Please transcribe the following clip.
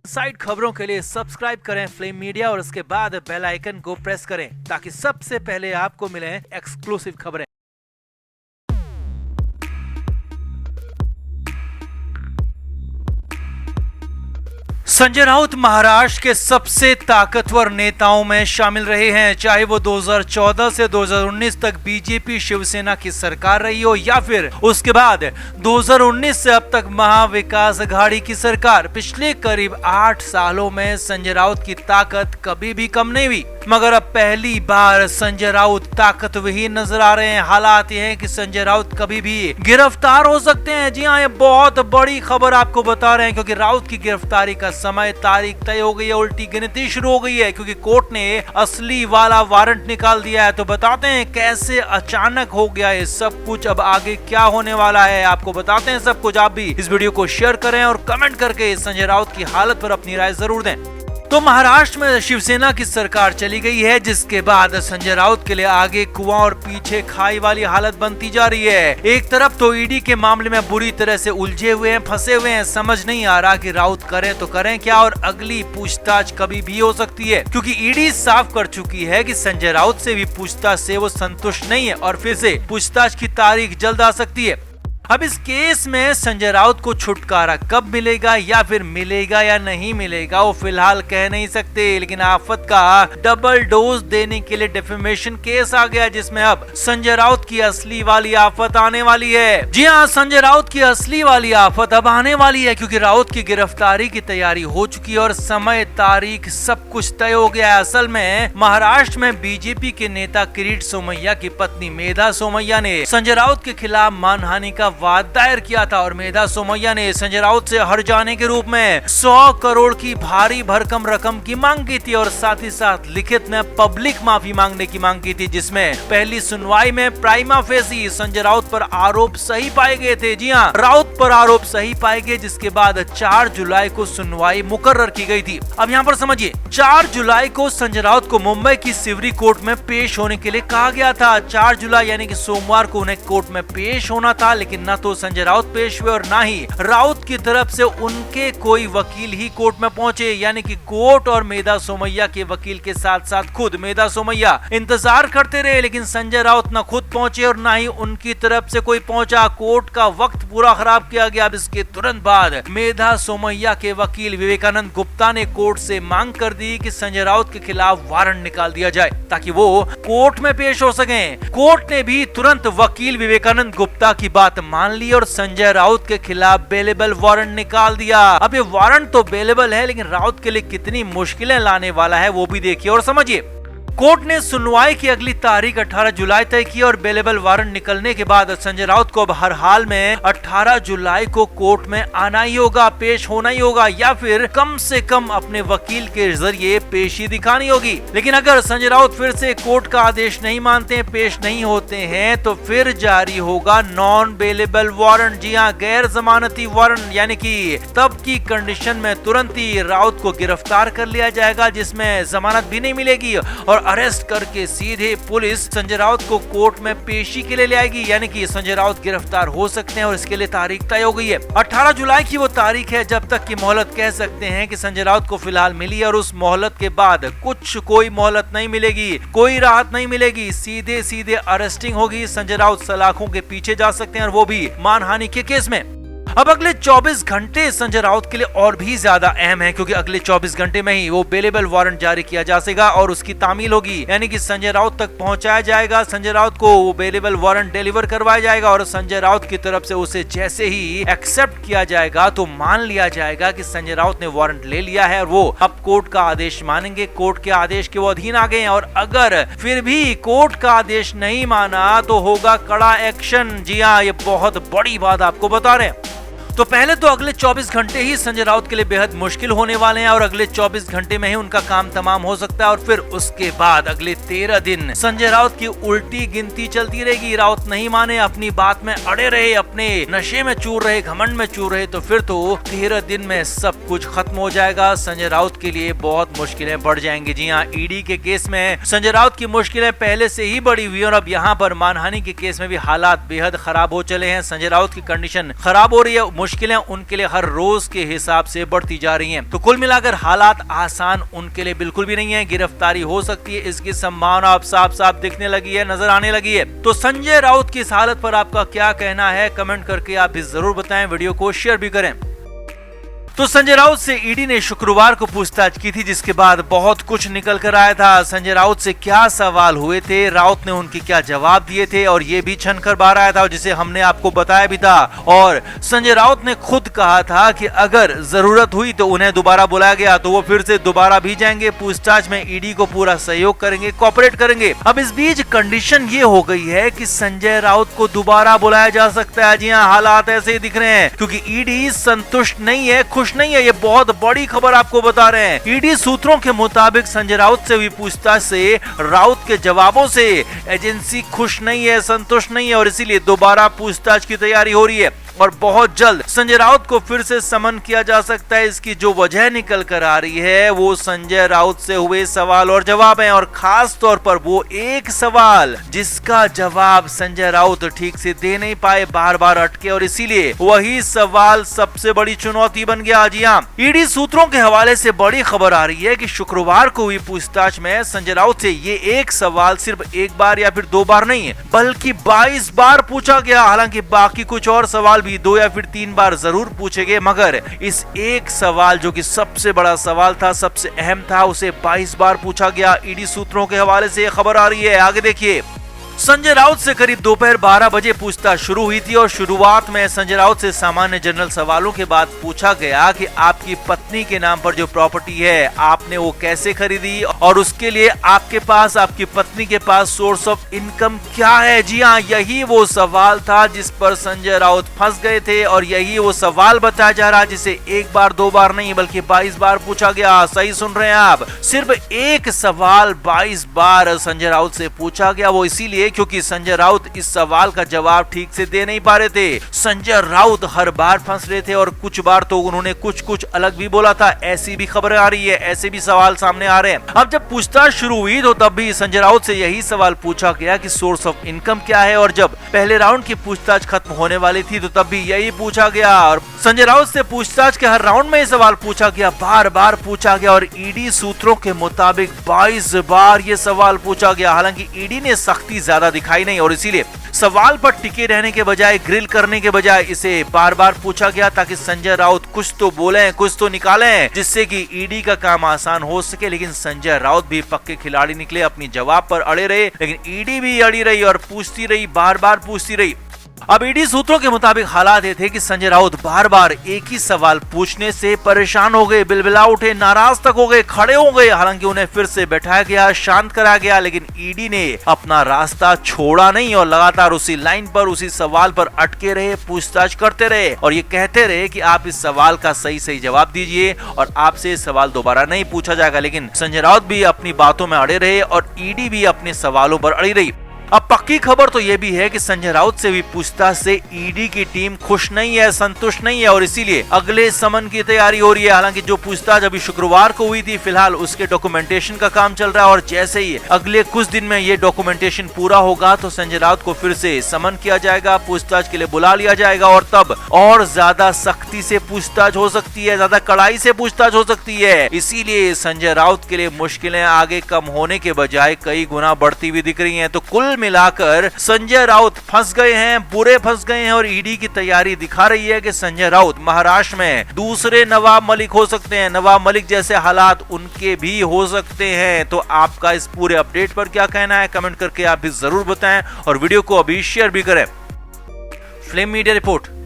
Side खबरों के लिए सब्सक्राइब करें फ्लेम मीडिया और उसके बाद बेल आइकन को प्रेस करें ताकि सबसे पहले आपको मिले एक्सक्लूसिव खबरें। संजय राउत महाराष्ट्र के सबसे ताकतवर नेताओं में शामिल रहे हैं, चाहे वो 2014 से 2019 तक बीजेपी शिवसेना की सरकार रही हो या फिर उसके बाद 2019 से अब तक महाविकास अघाड़ी की सरकार। पिछले करीब 8 सालों में संजय राउत की ताकत कभी भी कम नहीं हुई, मगर अब पहली बार संजय राउत ताकतविहीन नजर आ रहे हैं। हालात ये हैं कि संजय राउत कभी भी गिरफ्तार हो सकते हैं। जी हाँ, ये बहुत बड़ी खबर आपको बता रहे हैं क्योंकि राउत की गिरफ्तारी का समय तारीख तय हो गई है, उल्टी गिनती शुरू हो गई है क्योंकि कोर्ट ने असली वाला वारंट निकाल दिया है। तो बताते हैं कैसे अचानक हो गया ये सब कुछ, अब आगे क्या होने वाला है आपको बताते हैं सब कुछ। आप भी इस वीडियो को शेयर करें और कमेंट करके संजय राउत की हालत पर अपनी राय जरूर दें। तो महाराष्ट्र में शिवसेना की सरकार चली गई है, जिसके बाद संजय राउत के लिए आगे कुआं और पीछे खाई वाली हालत बनती जा रही है। एक तरफ तो ईडी के मामले में बुरी तरह से उलझे हुए हैं, फंसे हुए हैं, समझ नहीं आ रहा कि राउत करें तो करें क्या और अगली पूछताछ कभी भी हो सकती है क्योंकि ईडी साफ कर चुकी है कि संजय राउत से भी पूछताछ से वो संतुष्ट नहीं है और फिर से पूछताछ की तारीख जल्द आ सकती है। अब इस केस में संजय राउत को छुटकारा कब मिलेगा या फिर मिलेगा या नहीं मिलेगा वो फिलहाल कह नहीं सकते, लेकिन आफत का डबल डोज देने के लिए डिफेमेशन केस आ गया जिसमें अब संजय राउत की असली वाली आफत आने वाली है। जी हाँ, संजय राउत की असली वाली आफत अब आने वाली है क्योंकि राउत की गिरफ्तारी की तैयारी हो चुकी है और समय तारीख सब कुछ तय हो गया है। असल में महाराष्ट्र में बीजेपी के नेता किरीट सोमैया की पत्नी मेधा सोमैया ने संजय राउत के खिलाफ मानहानि का वाद दायर किया था और मेधा सोमैया ने संजय राउत से हर जाने के रूप में 100 करोड़ की भारी भरकम रकम की मांग की थी और साथ ही साथ लिखित में पब्लिक माफी मांगने की मांग की थी, जिसमें पहली सुनवाई में प्राइमा फेसी संजय राउत पर आरोप सही पाए गए थे। जी हाँ, राउत पर आरोप सही पाए गए, जिसके बाद 4 जुलाई को सुनवाई मुकर्रर की गई थी। अब यहाँ पर समझिए, 4 जुलाई को संजय राउत को मुंबई की सिवरी कोर्ट में पेश होने के लिए कहा गया था। 4 जुलाई यानी कि सोमवार को उन्हें कोर्ट में पेश होना था, लेकिन न तो संजय राउत पेश हुए और ना ही राउत की तरफ से उनके कोई वकील ही कोर्ट में पहुंचे, यानी कि कोर्ट और मेधा सोमैया के वकील के साथ साथ खुद मेधा सोमैया इंतजार करते रहे, लेकिन संजय राउत न खुद पहुंचे और ना ही उनकी तरफ से कोई पहुंचा। कोर्ट का वक्त पूरा खराब किया गया। अब इसके तुरंत बाद मेधा सोमैया के वकील विवेकानंद गुप्ता ने कोर्ट से मांग कर दी कि संजय राउत के खिलाफ वारंट निकाल दिया जाए ताकि वो कोर्ट में पेश हो सके। कोर्ट ने भी तुरंत वकील विवेकानंद गुप्ता की बात मान ली और संजय राउत के खिलाफ बेलेबल वारंट निकाल दिया। अब ये वारंट तो बेलेबल है, लेकिन राउत के लिए कितनी मुश्किलें लाने वाला है वो भी देखिए और समझिए। कोर्ट ने सुनवाई की अगली तारीख 18 जुलाई तय की और बेलेबल वारंट निकलने के बाद संजय राउत को अब हर हाल में 18 जुलाई को कोर्ट में आना ही होगा, पेश होना ही होगा या फिर कम से कम अपने वकील के जरिए पेशी दिखानी होगी। लेकिन अगर संजय राउत फिर से कोर्ट का आदेश नहीं मानते, पेश नहीं होते हैं, तो फिर जारी होगा नॉन बेलेबल वारंट। जी हाँ, गैर जमानती वारंट, यानी कि तब की कंडीशन में तुरंत ही राउत को गिरफ्तार कर लिया जाएगा, जिसमें जमानत भी नहीं मिलेगी और अरेस्ट करके सीधे पुलिस संजय राउत को कोर्ट में पेशी के लिए ले आएगी, यानी कि संजय राउत गिरफ्तार हो सकते हैं और इसके लिए तारीख तय हो गई है। 18 जुलाई की वो तारीख है जब तक की मोहलत कह सकते हैं कि संजय राउत को फिलहाल मिली और उस मोहलत के बाद कोई मोहलत नहीं मिलेगी, कोई राहत नहीं मिलेगी, सीधे सीधे अरेस्टिंग होगी। संजय राउत सलाखों के पीछे जा सकते हैं और वो भी मानहानि के केस में। अब अगले 24 घंटे संजय राउत के लिए और भी ज्यादा अहम है क्योंकि अगले 24 घंटे में ही वो बेलेबल वारंट जारी किया जा सकेगा और उसकी तामील होगी, यानी कि संजय राउत तक पहुंचाया जाएगा। संजय राउत को वो बेलेबल वारंट डिलीवर करवाया जाएगा और संजय राउत की तरफ से उसे जैसे ही एक्सेप्ट किया जाएगा तो मान लिया जाएगा कि संजय राउत ने वारंट ले लिया है और वो अब कोर्ट का आदेश मानेंगे। कोर्ट के आदेश के वो अधीन आ गए हैं और अगर फिर भी कोर्ट का आदेश नहीं माना तो होगा कड़ा एक्शन। जी हाँ, ये बहुत बड़ी बात आपको बता रहे हैं। तो पहले तो अगले 24 घंटे ही संजय राउत के लिए बेहद मुश्किल होने वाले हैं और अगले 24 घंटे में ही उनका काम तमाम हो सकता है और फिर उसके बाद अगले 13 दिन संजय राउत की उल्टी गिनती चलती रहेगी। राउत नहीं माने, अपनी बात में अड़े रहे, अपने नशे में चूर रहे, घमंड में चूर रहे, तो फिर तो 13 दिन में सब कुछ खत्म हो जाएगा। संजय राउत के लिए बहुत मुश्किलें बढ़ जाएंगी। जी हाँ, ईडी के केस में संजय राउत की मुश्किलें पहले से ही बढ़ी हुई और अब यहाँ पर मानहानि के केस में भी हालात बेहद खराब हो चले हैं। संजय राउत की कंडीशन खराब हो रही है, मुश्किलें उनके लिए हर रोज के हिसाब से बढ़ती जा रही हैं। तो कुल मिलाकर हालात आसान उनके लिए बिल्कुल भी नहीं है। गिरफ्तारी हो सकती है, इसकी संभावना अब साफ साफ दिखने लगी है, नजर आने लगी है। तो संजय राउत की इस हालत पर आपका क्या कहना है, कमेंट करके आप भी जरूर बताएं, वीडियो को शेयर भी करें। तो संजय राउत से ईडी ने शुक्रवार को पूछताछ की थी, जिसके बाद बहुत कुछ निकल कर आया था। संजय राउत से क्या सवाल हुए थे, राउत ने उनके क्या जवाब दिए थे, और ये भी छनकर बाहर आया था, जिसे हमने आपको बताया भी था। और संजय राउत ने खुद कहा था कि अगर जरूरत हुई तो उन्हें दोबारा बुलाया गया तो वो फिर से दोबारा भी जाएंगे, पूछताछ में ईडी को पूरा सहयोग करेंगे, कोऑपरेट करेंगे। अब इस बीच कंडीशन ये हो गई है कि संजय राउत को दोबारा बुलाया जा सकता है। जी हाँ, हालात ऐसे ही दिख रहे हैं, क्योंकि ईडी संतुष्ट नहीं है, खुश नहीं है। ये बहुत बड़ी खबर आपको बता रहे हैं। ईडी सूत्रों के मुताबिक संजय राउत से हुई पूछताछ से, राउत के जवाबों से एजेंसी खुश नहीं है, संतुष्ट नहीं है, और इसीलिए दोबारा पूछताछ की तैयारी हो रही है। और बहुत जल्द संजय राउत को फिर से समन किया जा सकता है। इसकी जो वजह निकल कर आ रही है वो संजय राउत से हुए सवाल और जवाब हैं, और खास तौर पर वो एक सवाल जिसका जवाब संजय राउत ठीक से दे नहीं पाए, बार बार अटके, और इसीलिए वही सवाल सबसे बड़ी चुनौती बन गया। जी हां, ईडी सूत्रों के हवाले से बड़ी खबर आ रही है कि शुक्रवार को हुई पूछताछ में संजय राउत से ये एक सवाल सिर्फ एक बार या फिर दो बार नहीं है, बल्कि 22 बार पूछा गया। हालांकि बाकी कुछ और सवाल 2 या फिर 3 बार जरूर पूछे गए, मगर इस एक सवाल जो कि सबसे बड़ा सवाल था, सबसे अहम था, उसे 22 बार पूछा गया। ईडी सूत्रों के हवाले से खबर आ रही है, आगे देखिए। संजय राउत से करीब दोपहर 12 बजे पूछताछ शुरू हुई थी, और शुरुआत में संजय राउत से सामान्य जनरल सवालों के बाद पूछा गया कि आपकी पत्नी के नाम पर जो प्रॉपर्टी है आपने वो कैसे खरीदी, और उसके लिए आपके पास, आपकी पत्नी के पास सोर्स ऑफ इनकम क्या है। जी हाँ, यही वो सवाल था जिस पर संजय राउत फंस गए थे, और यही वो सवाल बताया जा रहा है जिसे एक बार दो बार नहीं बल्कि 22 बार पूछा गया। सही सुन रहे हैं आप, सिर्फ एक सवाल 22 बार संजय राउत से पूछा गया। वो इसीलिए क्योंकि संजय राउत इस सवाल का जवाब ठीक से दे नहीं पा रहे थे। संजय राउत हर बार फंस रहे थे, और कुछ बार तो उन्होंने कुछ अलग भी बोला था। ऐसी भी खबरें आ रही है, ऐसे भी सवाल सामने आ रहे हैं। अब जब पूछताछ शुरू हुई तो तब भी संजय राउत से यही सवाल पूछा गया कि सोर्स ऑफ इनकम क्या है, और जब पहले राउंड की पूछताछ खत्म होने वाली थी तो तब भी यही पूछा गया। और संजय राउत से पूछताछ के हर राउंड में ये सवाल पूछा गया, बार बार पूछा गया, और ईडी सूत्रों के मुताबिक 22 बार ये सवाल पूछा गया। हालांकि ईडी ने सख्ती ज्यादा दिखाई नहीं, और इसीलिए सवाल पर टिके रहने के बजाय, ग्रिल करने के बजाय इसे बार बार पूछा गया, ताकि संजय राउत कुछ तो बोलें, कुछ तो निकालें, जिससे कि ईडी का काम आसान हो सके। लेकिन संजय राउत भी पक्के खिलाड़ी निकले, अपनी जवाब पर अड़े रहे, लेकिन ईडी भी अड़ी रही और पूछती रही, बार बार पूछती रही। अब ईडी सूत्रों के मुताबिक हालात ये थे कि संजय राउत बार बार एक ही सवाल पूछने से परेशान हो गए, बिलबिला उठे, नाराज तक हो गए, खड़े हो गए। हालांकि उन्हें फिर से बैठाया गया, शांत कराया गया, लेकिन ईडी ने अपना रास्ता छोड़ा नहीं, और लगातार उसी लाइन पर, उसी सवाल पर अटके रहे, पूछताछ करते रहे, और ये कहते रहे कि आप इस सवाल का सही जवाब दीजिए और आपसे सवाल दोबारा नहीं पूछा जाएगा। लेकिन संजय राउत भी अपनी बातों में अड़े रहे, और ईडी भी अपने सवालों पर अड़ी रही। अब पक्की खबर तो यह भी है कि संजय राउत से भी पूछताछ से ईडी की टीम खुश नहीं है, संतुष्ट नहीं है, और इसीलिए अगले समन की तैयारी हो रही है। हालांकि जो पूछताछ अभी शुक्रवार को हुई थी, फिलहाल उसके डॉक्यूमेंटेशन का काम चल रहा है, और जैसे ही अगले कुछ दिन में ये डॉक्यूमेंटेशन पूरा होगा तो संजय राउत को फिर से समन किया जाएगा, पूछताछ के लिए बुला लिया जाएगा, और तब और ज्यादा सख्ती से पूछताछ हो सकती है, ज्यादा कड़ाई से पूछताछ हो सकती है। इसीलिए संजय राउत के लिए मुश्किलें आगे कम होने के बजाय कई गुना बढ़ती हुई दिख रही है। तो कुल मिलाकर संजय राउत फंस गए हैं, बुरे फंस गए हैं, और ईडी की तैयारी दिखा रही है कि संजय राउत महाराष्ट्र में दूसरे नवाब मलिक हो सकते हैं। नवाब मलिक जैसे हालात उनके भी हो सकते हैं। तो आपका इस पूरे अपडेट पर क्या कहना है, कमेंट करके आप भी जरूर बताएं, और वीडियो को अभी शेयर भी करें। Flame media report.